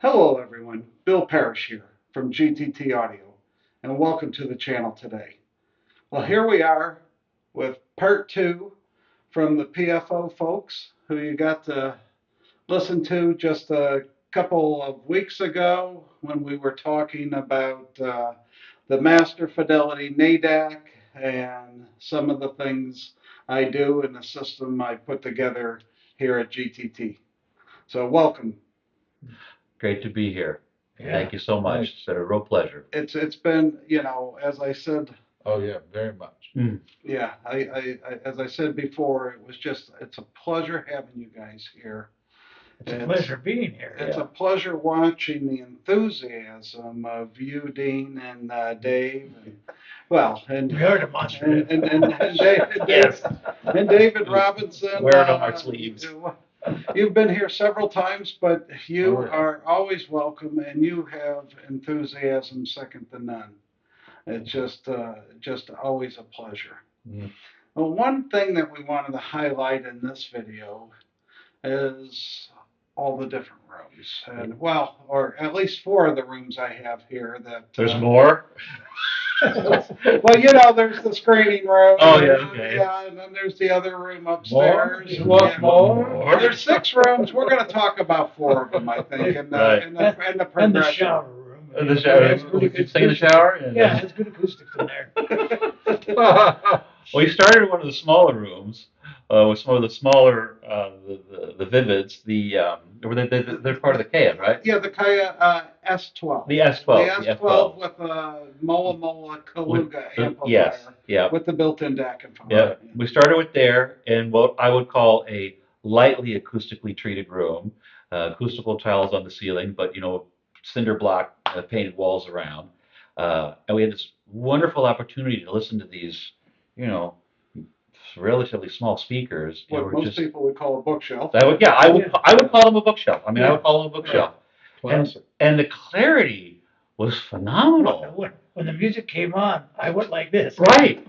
Hello everyone, Bill Parish here from GTT Audio, and welcome to the channel today. Well, here we are with part two from the PFO folks who you got to listen to just a couple of weeks ago when we were talking about the Master Fidelity NADAC and some of the things I do in the system I put together here at GTT. So welcome. Great to be here. Yeah. Thank you so much. Thanks. It's been a real pleasure. It's been, as I said, Oh, yeah, very much. yeah, as I said before, it's a pleasure having you guys here. It's a It's- pleasure being here. It's Yeah. a pleasure watching the enthusiasm of you, Dean, and Dave, and We are demonstrative. David, Yes. and David Robinson. Wear it on our sleeves. You've been here several times, but you Oh, yeah. are always welcome, and you have enthusiasm second to none. It's just always a pleasure. Mm. Well, one thing that we wanted to highlight in this video is all the different rooms, and or at least four of the rooms I have here that. There's more? Well, there's the screening room. Oh, yeah, okay. Yeah, and then there's the other room upstairs. You want Yeah. more? More? There's six rooms. We're going to talk about four of them, I think, and Right. and the And the progression. shower room. In the shower. It's pretty good Stay in the shower? Yeah, it's good acoustics in there. Well, we started in one of the smaller rooms with some of the smaller, the Vivids, they're part of the Kaya, right? Yeah, the Kaya S12. The S12. The S12 with a Mola Kaluga amplifier. Yes, yeah. With the built-in DAC and Yeah, we started with there in what I would call a lightly acoustically treated room, acoustical tiles on the ceiling, but cinder block painted walls around, and we had this wonderful opportunity to listen to these, relatively small speakers. What most people would call a bookshelf. I would call them a bookshelf. I mean, I would call them a bookshelf, Classic. and the clarity was phenomenal. When the music came on, I went like this. Right.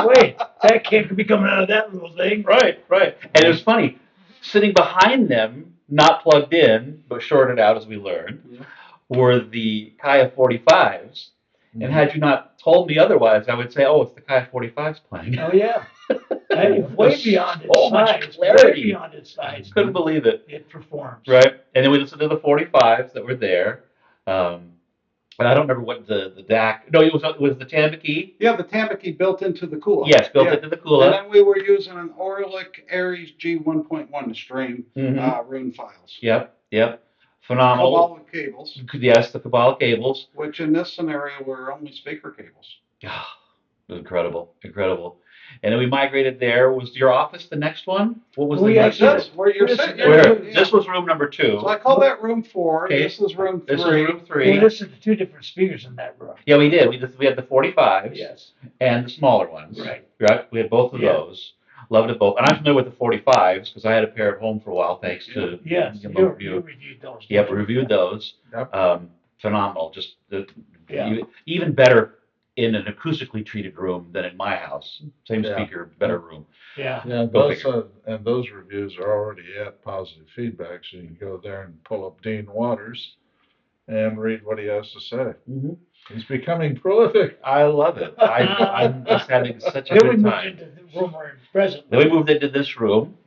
Wait, that can't be coming out of that little thing. Right. And it was funny, sitting behind them, not plugged in, but shorted out as we learned, Yeah. were the Kaya 45s. And had you not told me otherwise, I would say, oh, it's the Kaya 45s playing. Oh, yeah. Way beyond its So much size. clarity. Way beyond its size. Couldn't believe it. It performs. Right. And then we listened to the 45s that were there. But I don't remember what the DAC. No, it was the Tambaki. Yeah, the Tambaki built into the Kula. Yes, built Yeah. into the Kula. And then we were using an Orlick Aries G1.1 to stream Mhm. rune files. Yep. Phenomenal. Kabbalah cables, Yes, the Kabbalah cables. which in this scenario were only speaker cables. Ah, incredible. And then we migrated there. Was your office the next one? What was the next one? That's where you're sitting. This was room number 2. So I call that room 4. Okay. This is room 3. This is room We 3. listened to two different speakers in that room. Yeah, we did. We had the 45s Yes. and the smaller ones. Right. We had both of Yeah. those. Loved it both. And I'm familiar with the 45s because I had a pair at home for a while, thanks to Yes. you. You reviewed those. Yep, reviewed those. Yep. Phenomenal. Just Yeah. even better in an acoustically treated room than in my house. Same Yeah. speaker, better room. Yeah. Yeah, Go those reviews are already at positive feedback, so you can go there and pull up Dean Waters and read what he has to say. Mm-hmm. He's becoming prolific. I love it. I'm just having such a Then we good moved time. into the room we're in presently. Then we moved into this room,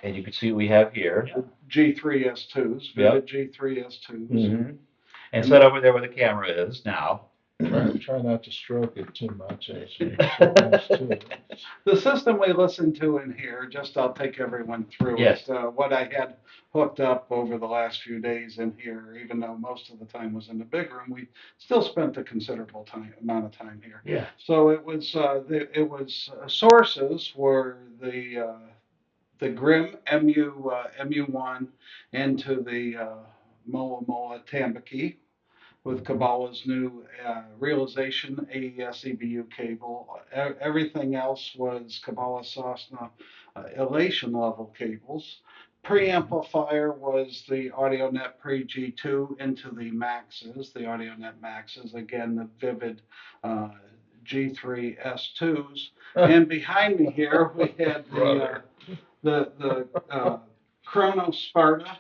and you can see what we have here. Yeah. G3S2s, Vivid G3S2s. Mm-hmm. And set over there where the camera is now. Try not to stroke it too much. Actually. The system we listen to in here, I'll take everyone through Yes. it. What I had hooked up over the last few days in here, even though most of the time was in the big room, we still spent a considerable amount of time here. Yeah. So it was sources were the Grimm MU1 into the Mola Tambaki with Kabbalah's new realization AES EBU cable. Everything else was Kabbalah Sosna elation level cables. Preamplifier was the AudioNet Pre G2 into the Maxes, the AudioNet Maxes, again the Vivid G3 S2s. And behind me here we had the Chrono Sparta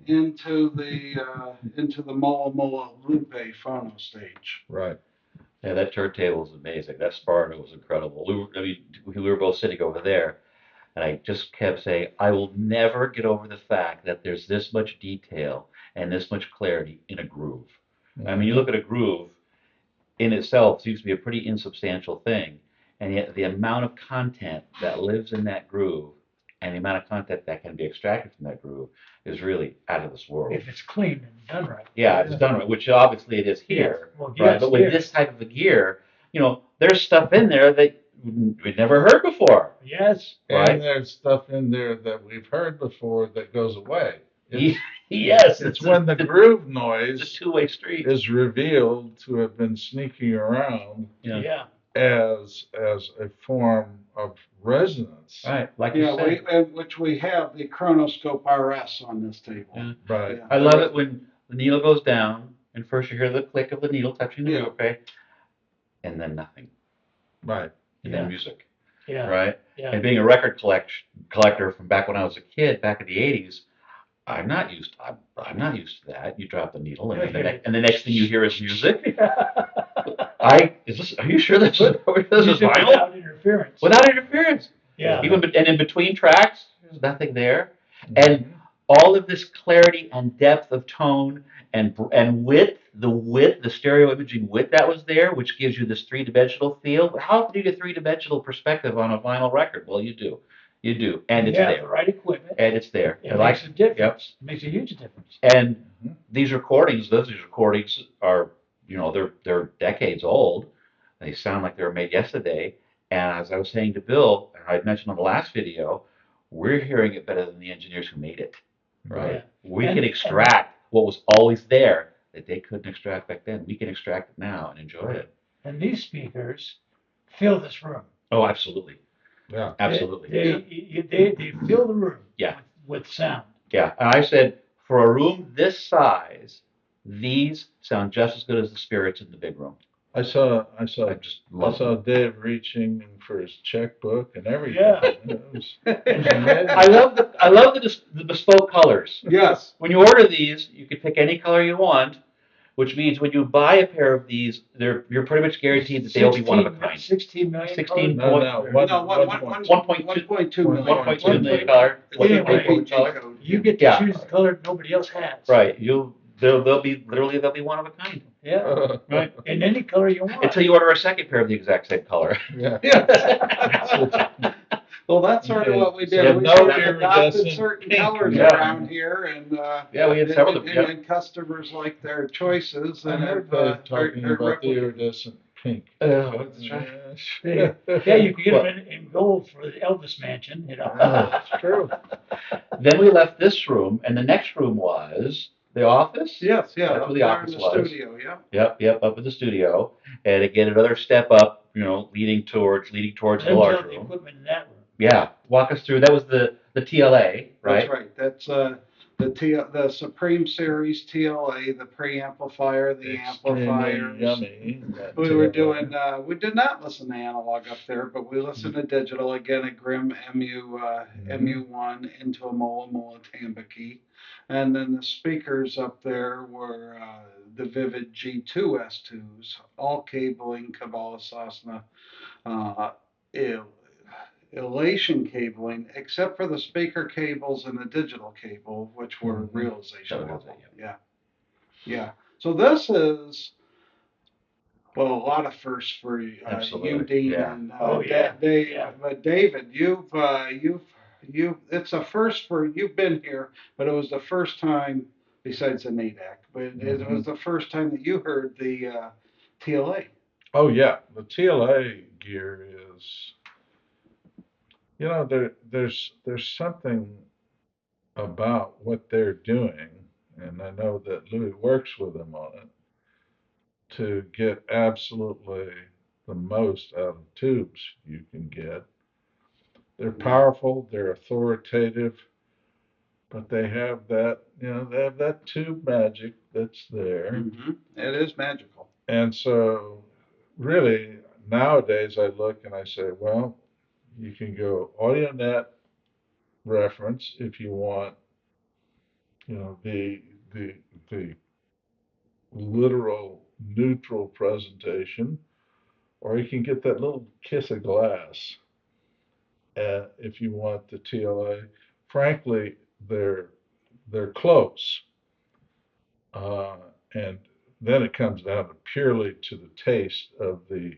into the Mola Mola Lupe phono stage. Right. Yeah, that turntable is amazing. That Sparta was incredible. We were both sitting over there, and I just kept saying, I will never get over the fact that there's this much detail and this much clarity in a groove. I mean, you look at a groove in itself seems to be a pretty insubstantial thing, and yet the amount of content that lives in that groove and the amount of content that can be extracted from that groove is really out of this world. If it's clean and done right. Yeah, it's done right, which obviously it is here, Well, right? yes, But with here. this type of a gear, there's stuff in there that we'd never heard before. Yes. Right. And there's stuff in there that we've heard before that goes away. It's, Yes, it's when the groove it's a noise two-way street. is revealed to have been sneaking around Yeah. as a form of resonance. Right, like you Yeah, said. which we have the Chronoscope RS on this table. Yeah. Right. Yeah. I love it when the needle goes down, and first you hear the click of the needle touching the Yeah. groove, right? And then nothing, Right. and Yeah. then music, Yeah. right? Yeah. And being a record collector from back when I was a kid, back in the '80s, I'm not used to that. You drop the needle, and the next thing you hear is music. Are you sure this is Music vinyl? without interference. Without interference. Yeah. And in between tracks, there's nothing there. And all of this clarity and depth of tone and width, the stereo imaging width that was there, which gives you this three-dimensional feel. How often do you get three-dimensional perspective on a vinyl record? Well, you do. You do. And it's Yeah, there. the right equipment. And it's there. It makes a difference. It makes a huge difference. And these recordings are, they're decades old. They sound like they were made yesterday. And as I was saying to Bill, and I mentioned on the last video, we're hearing it better than the engineers who made it. Right? Yeah. We can extract what was always there that they couldn't extract back then. We can extract it now and enjoy it. And these speakers fill this room. Oh, absolutely. Yeah. Absolutely. They fill the room. Yeah. With sound. Yeah. And I said, for a room this size, these sound just as good as the spirits in the big room. I saw just love Dave reaching for his checkbook and everything. Yeah. It was amazing. I love the bespoke colors. Yes. When you order these, you can pick any color you want, which means when you buy a pair of these, you're pretty much guaranteed that they'll be one of a kind. 16 million. 16 colors? No, point- no, No, 1.2 million. 1.2 million color. Anyway, color. You get to Yeah. choose the color nobody else has. Right. They'll be one of a kind. Yeah. Right. In any color you want. Until you order a second pair of the exact same color. Yeah. Well, that's sort of what we did. So We no sort of adopted iridescent certain pink. colors Yeah. around here, and Yeah, we had several of them. and customers like their choices. I And heard have, Dave talking about the iridescent pink. That's right. Yeah, you could get them in gold for the Elvis mansion, you know. That's true. Then we left this room, and the next room was the office. Yes, yeah, That's up where the there office in the was. studio, yeah. Yep, up in the studio, and again another step up, leading towards the large The room. equipment in that room. Yeah, walk us through. That was the TLA, right? That's right. That's the Supreme Series TLA, the preamplifier, the Extremely amplifiers. yummy. We were doing. We did not listen to analog up there, but we listened to digital again. A Grimm MU1 into a Mola Mola Tambaki, and then the speakers up there were the Vivid G2 S2s, all cabling Kabbalah Sosna, elation cabling, except for the speaker cables and the digital cable, which were realization. That was it, Yeah. So this is, well, a lot of firsts for you, Absolutely. Dean, Yeah. and Dave. Yeah. But David, you've it's a first for you've been here, but it was the first time besides the NADAC, but it was the first time that you heard the TLA. Oh yeah, the TLA gear is. There's something about what they're doing, and I know that Louis works with them on it, to get absolutely the most out of tubes you can get. They're powerful, they're authoritative, but they have that tube magic that's there. Mm-hmm. It is magical. And so really nowadays I look and I say, well, you can go AudioNet reference if you want the the literal neutral presentation, or you can get that little kiss of glass if you want the TLA. Frankly, they're close, uh, and then it comes down to purely to the taste of the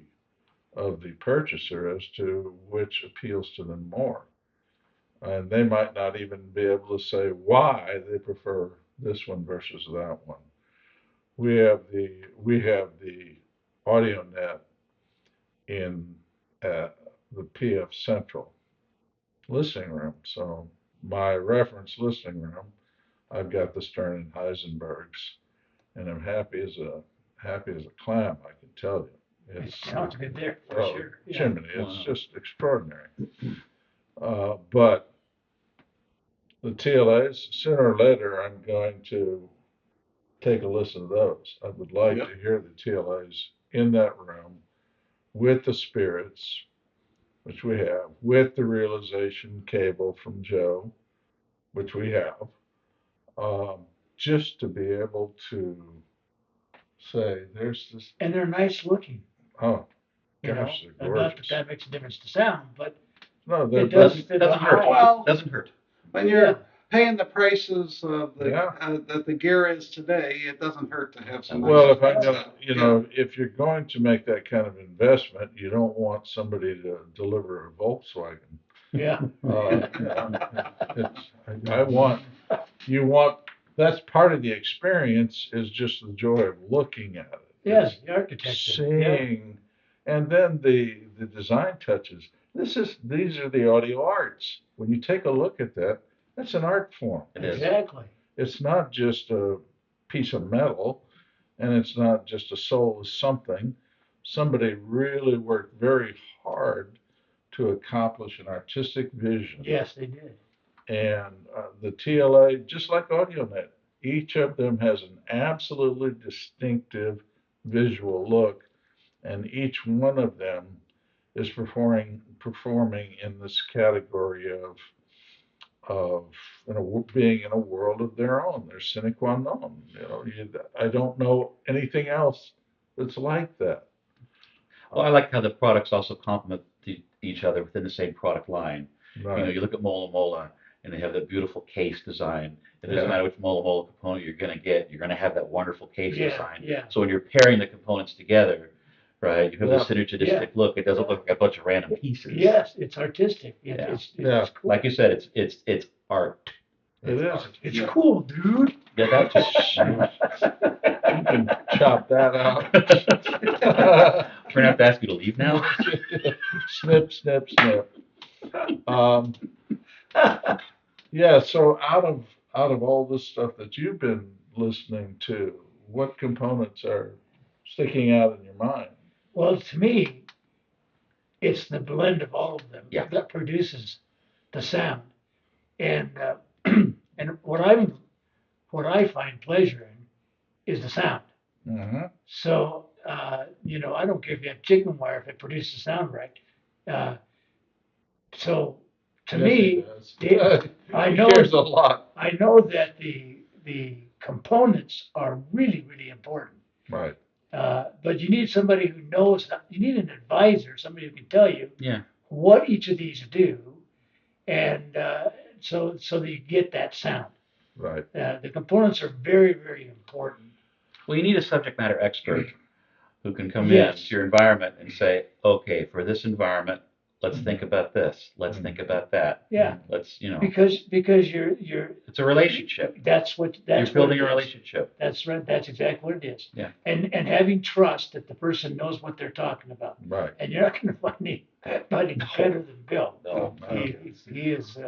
purchaser as to which appeals to them more. And they might not even be able to say why they prefer this one versus that one. We have the AudioNet in the PF Central listening room. So my reference listening room, I've got the Stern and Heisenbergs, and I'm happy as a clam. I can tell you, It it's sounds good there for oh, sure. Yeah. chimney. It's Wow. just extraordinary. But the TLAs, sooner or later, I'm going to take a listen to those. I would like Yep. to hear the TLAs in that room with the spirits, which we have, with the realization cable from Joe, which we have, um, just to be able to say, there's this, And they're nice looking, oh, you know, gosh, they're and not that gorgeous. that makes a difference to sound, but No, it they're, does Doesn't fit doesn't the hurt. eye. Well, Doesn't hurt. when Yeah. you're paying the prices of the Yeah. that the gear is today, it doesn't hurt to have some well, nice if I'm things. gonna, if you're going to make that kind of investment, you don't want somebody to deliver a Volkswagen. Yeah. I want, you want, that's part of the experience is just the joy of looking at it. Yes, It's the architecture. Yeah. seeing, and then the design touches. These are the audio arts. When you take a look at that, that's an art form. It is. Exactly. It's not just a piece of metal, and it's not just a soulless something. Somebody really worked very hard to accomplish an artistic vision. Yes, they did. And the TLA, just like AudioNet, each of them has an absolutely distinctive visual look, and each one of them is performing in this category of being in a world of their own. They're sine qua non. I don't know anything else that's like that. Well, I like how the products also complement each other within the same product line. Right. You look at Mola Mola, and they have that beautiful case design. It doesn't Yeah. matter which Mola Mola component you're going to get, you're going to have that wonderful case Yeah, design. yeah. So when you're pairing the components together, right, you have Yeah. this synergistic Yeah. look. It doesn't look like a bunch of random pieces. Yes, it's artistic. Yeah. It's cool. Like you said, it's art. It is. Art. It's Yeah. cool, dude. Yeah, that too. You can chop that out. We're gonna have to ask you to leave now. Snip, snip, snip. Yeah, so out of all this stuff that you've been listening to, what components are sticking out in your mind? Well, to me, it's the blend of all of them Yeah. that produces the sound. And and what I find pleasure in is the sound. Mm-hmm. So I don't care if you have chicken wire if it produces sound right. So to me, I he know cares a lot. I know that the components are really really important. Right. But you need somebody who knows. You need an advisor, somebody who can tell you Yeah. what each of these do, and so that you get that sound. Right. The components are very very important. Well, you need a subject matter expert who can come Yes. into your environment and say, okay, for this environment, let's think about this. Let's think about that. Yeah, Let's, because you're it's a relationship. that's what You're building what a it is. relationship. That's right. That's exactly what it is. Yeah. And having trust that the person knows what they're talking about. Right. And you're not going to find anybody better than Bill. No. He is.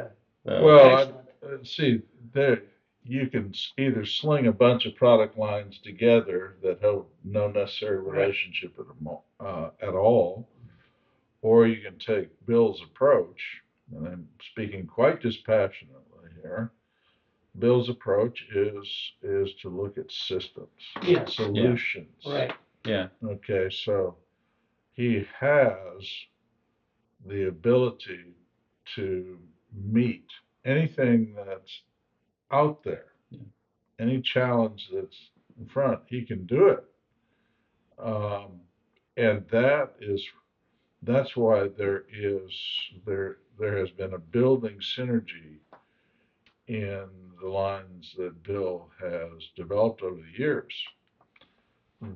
Well, excellent. see, there you can either sling a bunch of product lines together that have no necessary relationship at all, or you can take Bill's approach, and I'm speaking quite dispassionately here. Bill's approach is to look at systems, Yes. solutions. Right. Yeah. Okay, so he has the ability to meet anything that's out there. Any challenge that's in front, he can do it. And that's why there has been a building synergy in the lines that Bill has developed over the years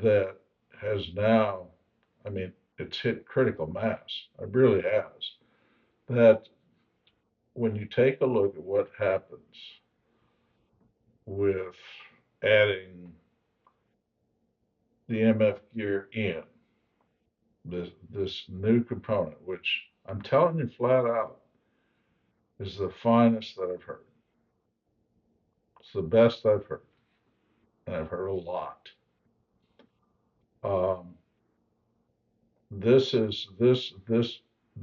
that has now, I mean, it's hit critical mass. It really has. That when you take a look at what happens with adding the MF gear in, this new component, which I'm telling you flat out is the finest that I've heard. It's the best I've heard, and I've heard a lot. Um, the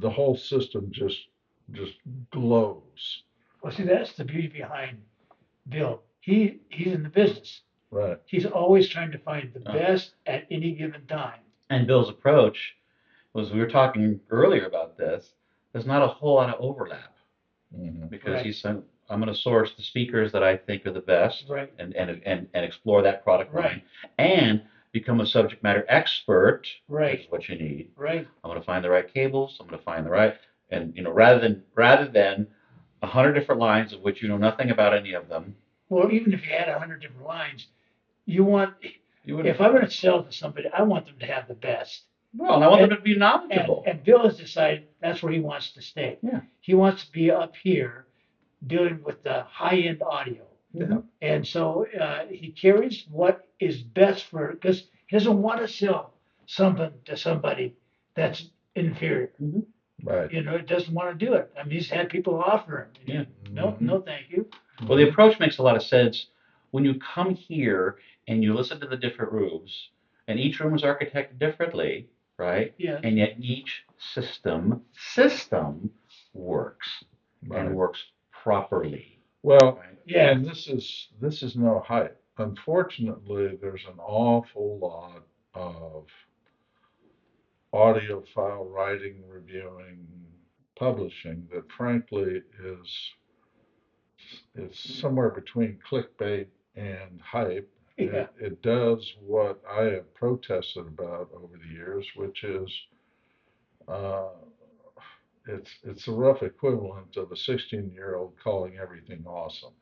whole system just glows. Well, see, that's the beauty behind Bill. He's in the business. Right. He's always trying to find the Oh. best at any given time. And Bill's approach was, we were talking earlier about this, there's not a whole lot of overlap because Right. he's saying, I'm going to source the speakers that I think are the best Right. and explore that product line Right. and become a subject matter expert, Right. which is what you need. Right. I'm going to find the right cables. I'm going to find the right, and rather than 100 different lines of which you know nothing about any of them. Well, even if you had 100 different lines, you want, You would, if I'm going to sell to somebody, I want them to have the best. well, and I want them to be knowledgeable. And Bill has decided that's where he wants to stay. Yeah. He wants to be up here dealing with the high-end audio. Yeah. And so he carries what is best for, because he doesn't want to sell something to somebody that's inferior. Right. You know, he doesn't want to do it. I mean, he's had people offer him. Yeah. No, no, thank you. Well, the approach makes a lot of sense when you come here and you listen to the different rooms, and each room is architected differently, right? Yeah. And yet each system works Right. and works properly. Well, Right? Yeah. and this is no hype. Unfortunately, there's an awful lot of audio file writing, reviewing, publishing that frankly it's somewhere between clickbait and hype. Yeah. It does what I have protested about over the years, which is uh, it's a rough equivalent of a 16-year-old calling everything awesome.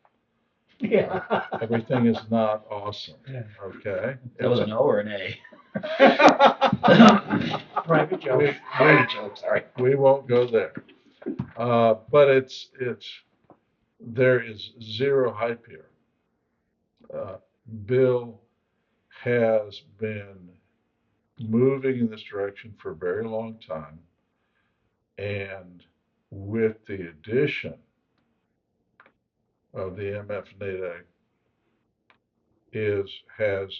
Yeah. Everything is not awesome. Yeah. Okay. That was an O or an A? Private joke. Private joke, sorry. We won't go there. But there is zero hype here. Bill has been moving in this direction for a very long time, and with the addition of the MF NADAC has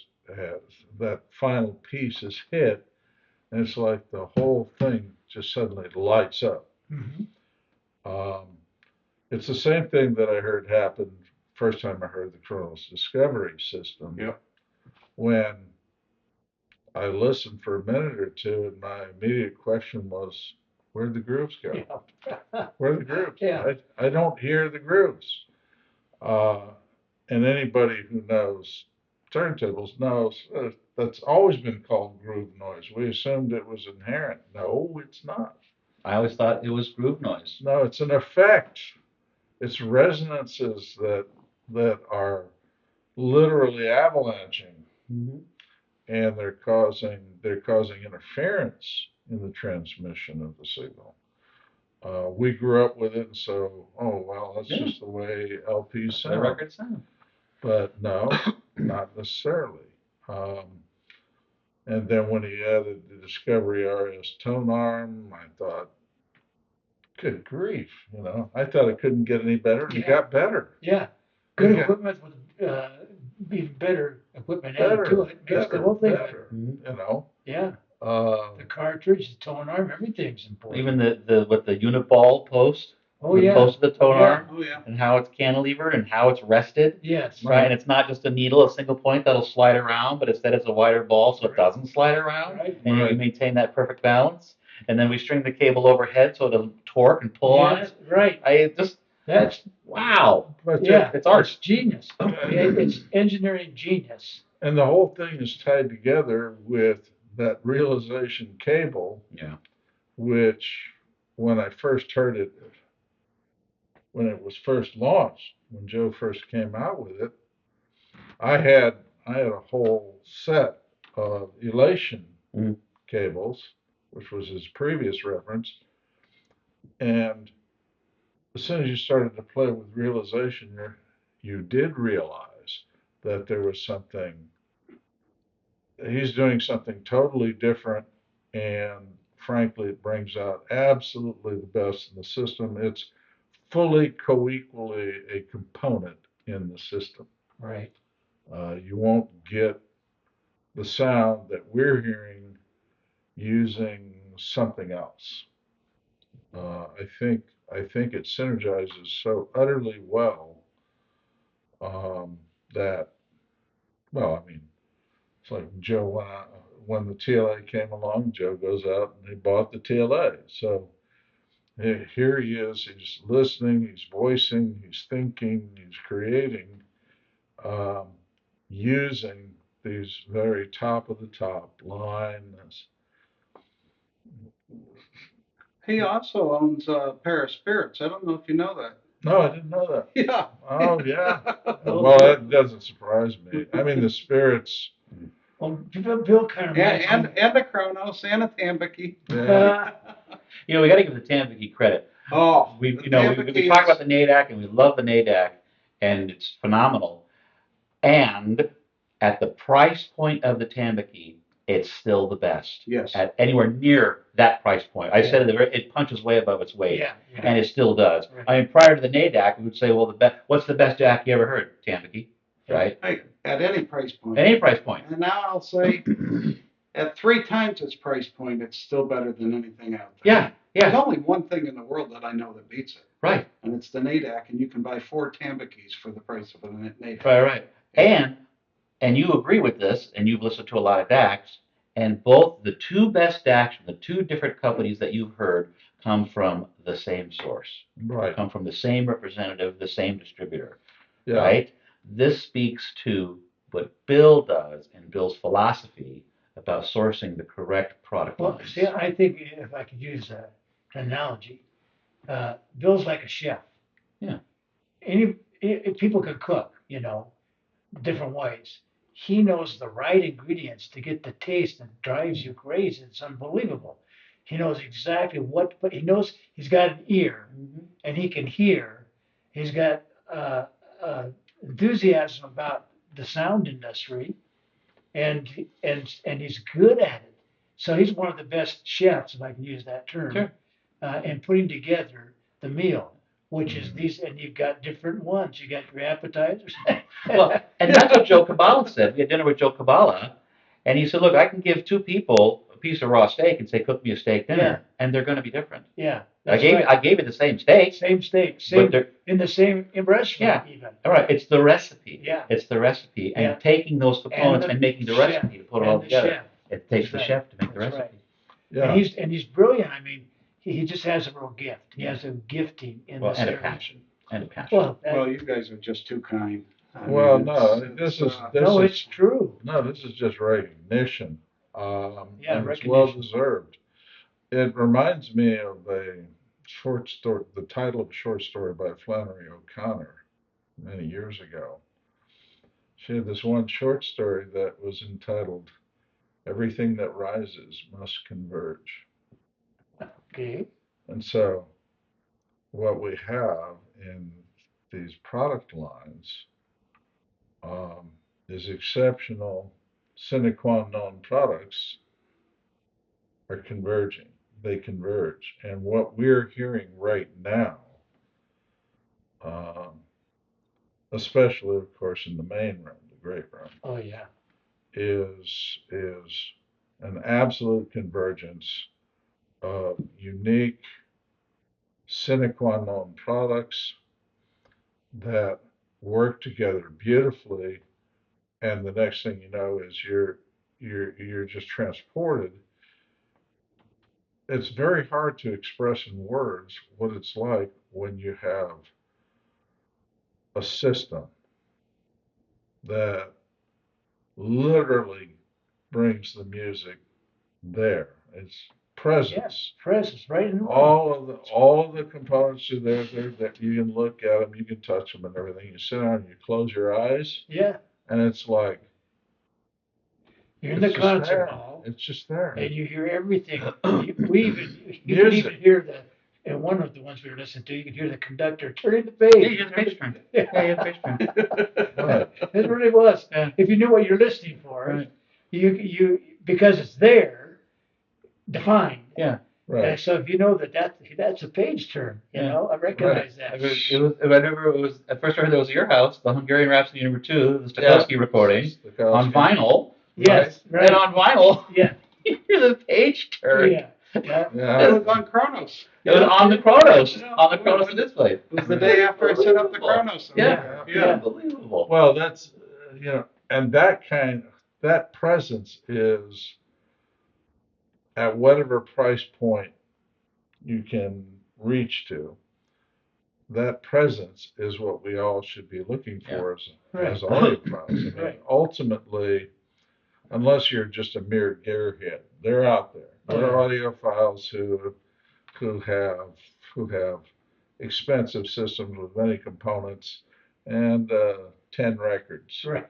that final piece is hit, and it's like the whole thing just suddenly lights up. It's the same thing that I heard happen first time I heard the Kronos Discovery system. Yep. When I listened for a minute or two, and my immediate question was, where'd the grooves go? Yeah. Where are the grooves? Yeah. I don't hear the grooves. And anybody who knows turntables knows that's always been called groove noise. We assumed it was inherent. No, it's not. I always thought it was groove noise. No, it's an effect. It's resonances that are literally avalanching, and they're causing interference in the transmission of the signal. We grew up with it, and so that's just the way LPs sound. The record sound. But no, not necessarily. And then when he added the Discovery RS tone arm, I thought, good grief, I thought it couldn't get any better, and it got better. Yeah. Good Yeah. equipment with even better equipment added to it. Makes the whole thing better. Yeah. The cartridge, the tone arm, everything's important. Even the unit ball post. Oh, the yeah. post of the tone arm. Oh, yeah. And how it's cantilevered and how it's rested. Yes. Right, and it's not just a needle, a single point that'll slide around, but instead it's a wider ball so it doesn't slide around, Right. and Right. you maintain that perfect balance. And then we string the cable overhead so it'll torque and pull on Yes, it. right. That's, Wow. But yeah, It's art. it's genius. It's engineering genius. and the whole thing is tied together with that realization cable, Yeah. which when I first heard it, when it was first launched, when Joe first came out with it, I had a whole set of elation Mhm. cables, which was his previous reference, and as soon as you started to play with realization, you did realize that there was something, he's doing something totally different, and frankly, it brings out absolutely the best in the system. It's fully co-equally a component in the system. Right. You won't get the sound that we're hearing using something else. I think it synergizes so utterly well, um, that, well, I mean, it's like Joe when the TLA came along, Joe goes out and he bought the TLA. So here he is, he's listening, he's voicing, he's thinking, he's creating, um, using these very top of the top lines. He also owns Parish Spirits. I don't know if you know that. No, I didn't know that. Yeah. Oh, yeah. Well, that doesn't surprise me. I mean, the spirits, Well, Bill kind of reminds me. And a Kronos and a Tambaki. yeah. You know, we got to give the Tambaki credit. Oh, We, the you know, we Tambaki talk is- about the NADAC and we love the NADAC and it's phenomenal. And at the price point of the Tambaki, it's still the best. Yes. At anywhere near that price point. I said it punches way above its weight. Yeah, yeah. And it still does. Right. I mean, prior to the NADAC, we would say, well, what's the best jack you ever heard? Tambaki, right? Hey, at any price point. At any price point. And now I'll say, at 3 times its price point, it's still better than anything out there. Yeah, There's yeah, only one thing in the world that I know that beats it, right, and it's the NADAC, and you can buy 4 Tambakis for the price of a NADAC. right. And you agree with this, and you've listened to a lot of DACs, and both the two best DACs from the two different companies that you've heard come from the same source, Right. come from the same representative, the same distributor, Yeah. right? This speaks to what Bill does and Bill's philosophy about sourcing the correct product Well, lines. see, I think if I could use an analogy, Bill's like a chef. Yeah. People can cook, different ways. He knows the right ingredients to get the taste that drives you crazy. It's unbelievable. He knows exactly but he knows he's got an ear and he can hear. He's got enthusiasm about the sound industry, and he's good at it. So he's one of the best chefs, if I can use that term, Sure. in putting together the meal, which is these, and you've got different ones. You got your appetizers. Well, and that's what Joe Cabala said. We had dinner with Joe Cabala, and he said, "Look, I can give two people a piece of raw steak and say, cook me a steak dinner, Yeah. and they're going to be different. Yeah, I that's gave right. I gave you the same steak, Same steak, but same they're in the same restaurant even. all right. It's the recipe. Yeah. It's the recipe, and Yeah. taking those components and making the chef. recipe to put it And all the together. chef. It takes That's the right. chef to make the That's recipe. right. Yeah. And he's brilliant. I mean, he just has a real gift. He has a gifting in Well, this and a area. passion. And a passion. Well, Well, you guys are just too kind. I Well, mean, no, it's, this no, is it's true. no, this is just recognition, Yeah, and it's recognition. well deserved. It reminds me of a short story, the title of a short story by Flannery O'Connor many years ago. She had this one short story that was entitled "Everything That Rises Must Converge," Okay. and so what we have in these product lines, is exceptional sine qua non products are converging. They converge. And what we're hearing right now, um, especially, of course, in the main room, the great room, Oh yeah. is an absolute convergence of unique sine qua non products that work together beautifully. And the next thing you know is you're just transported. It's very hard to express in words what it's like when you have a system that literally brings the music there. It's presence. Yes, presence, right in the room. All of the components are there that you can look at them, you can touch them and everything. You sit down and you close your eyes, Yeah, and it's like you're in the it's just concert there. hall It's just there. and you hear everything. You can Music. even hear in one of the ones we were listening to, you can hear the conductor turning the Yeah, page. you got the page turn. Yeah, Yeah, you got the page turn. Right. it really was. Yeah. If you knew what you're listening for, Right. you because it's there, defined. Yeah. Right. And so if you know that's a page turn, you Yeah. know, I recognize I that. remember it was at first I heard that was your house, the Hungarian Rhapsody #2, the Stokowski recording Stokowski. on vinyl. Yes, right. And on vinyl, Yeah, you hear the page turn. yeah, yeah. Yeah. It was on Chronos. It was on the Chronos, Yeah. on the Chronos display. It was the day after I set up the Chronos. Yeah, Yeah. unbelievable. Well, that's and that presence is at whatever price point you can reach to. That presence is what we all should be looking for as audiophiles. I mean, Right. ultimately, unless you're just a mere gearhead, they're out there. There are audiophiles who have expensive systems with many components and 10 records. Right.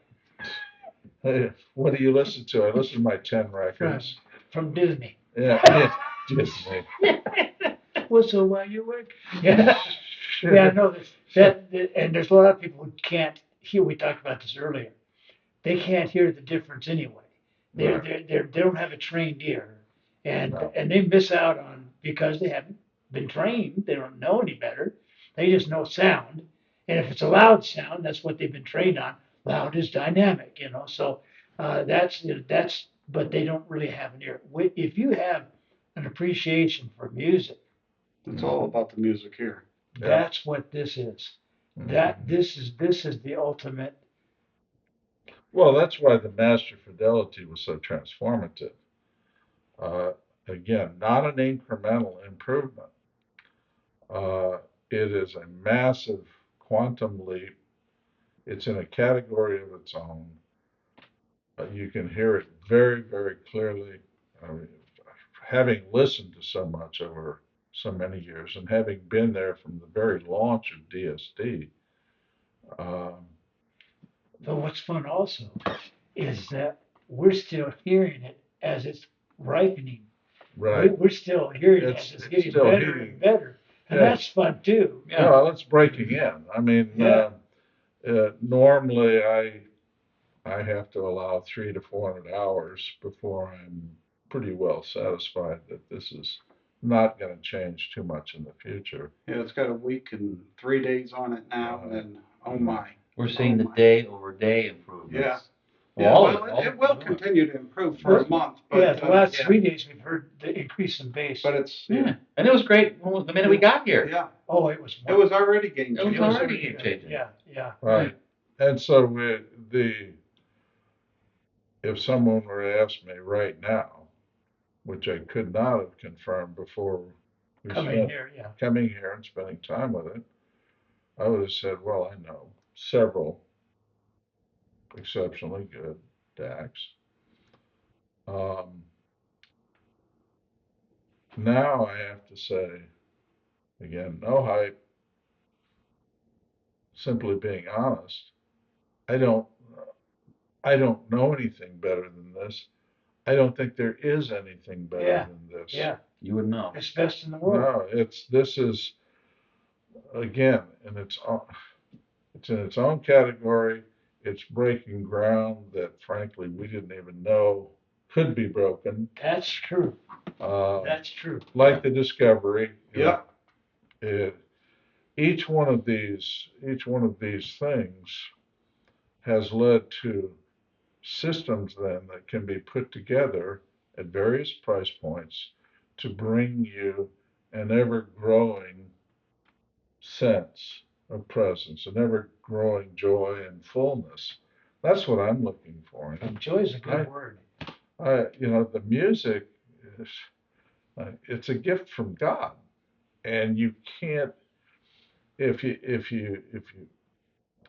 Hey, what do you listen to? I listen to my 10 records. From Disney. Yeah, Disney. Whistle while you work. Yeah. Yeah, I know that, and there's a lot of people who can't hear. We talked about this earlier. They can't hear the difference anyway. They don't have a trained ear, and No. and they miss out on because they haven't been trained. They don't know any better. They just know sound, and if it's a loud sound, that's what they've been trained on. Loud is dynamic, you know. So that's. But they don't really have an ear. If you have an appreciation for music, It's all about the music here. Yeah. that's what this is. This is the ultimate. Well, that's why the Master Fidelity was so transformative. Again, not an incremental improvement. It is a massive quantum leap. It's in a category of its own. You can hear it very, very clearly. I mean, having listened to so much over so many years and having been there from the very launch of DSD, But what's fun also is that we're still hearing it as it's ripening. right. We're still hearing it as it's getting still better heating. and better, and Yeah. that's fun too. Yeah. Well, it's breaking in. I mean, Yeah. normally I have to allow 300 to 400 hours before I'm pretty well satisfied that this is not going to change too much in the future. Yeah, it's got a week and 3 days on it now, and oh my. We're seeing the my. day over day improvements. Yeah. Well, Yeah, all well, of it, it will continue to improve for a month, but Yeah, the last yeah, 3 days we've heard the increase in bass. but it's Yeah, and it was great the minute we got here. yeah, Oh, it was. it was already game It was changing. already game changing. Yeah, yeah. Right. And so if someone were to ask me right now, which I could not have confirmed before we Coming here, yeah. coming here and spending time with it, I would have said, well, I know several exceptionally good DACs. Now I have to say, again, no hype, simply being honest. I don't know anything better than this. I don't think there is anything better Yeah. than this. Yeah, You would know. it's best in the world. No, this is again, and it's in its own category. It's breaking ground that frankly we didn't even know could be broken. That's true. That's true. Like the Discovery. Yep. Each one of these things has led to systems then that can be put together at various price points to bring you an ever growing sense of presence, an ever growing joy and fullness. That's what I'm looking for. Joy is a good word. The music is it's a gift from God, and you can't if you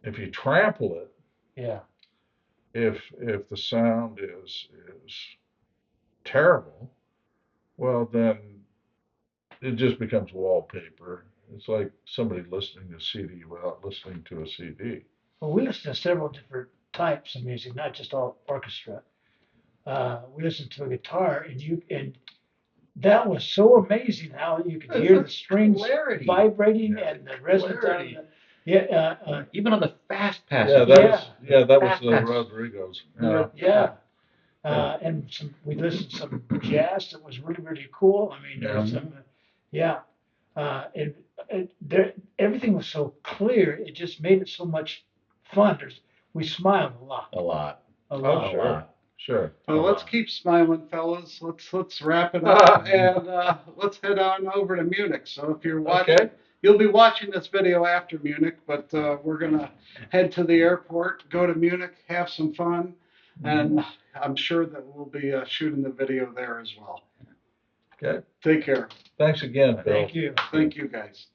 if you trample it, Yeah. if the sound is terrible, well then it just becomes wallpaper. It's like somebody listening to CD without listening to a CD. Well, we listen to several different types of music, not just all orchestra. We listened to a guitar, and that was so amazing how you could hear the strings clarity. vibrating Yeah. and the resonance. Clarity. Yeah, Even on the fast Yeah, passages. that was the Fast. Rodrigos. Yeah. yeah. Yeah. And we listened to some jazz that was really, really cool. I mean, there was Yeah. some, yeah. There, everything was so clear. It just made it so much fun. We smiled a lot, A lot. a Oh, lot. sure. lot. Sure. Well, let's lot. keep smiling, fellas. Let's wrap it up and let's head on over to Munich. So if you're watching, Okay. you'll be watching this video after Munich, but we're gonna head to the airport, go to Munich, have some fun, and I'm sure that we'll be shooting the video there as well. Okay. Take care. Thanks again, Bill. Thank you. Thank you, guys.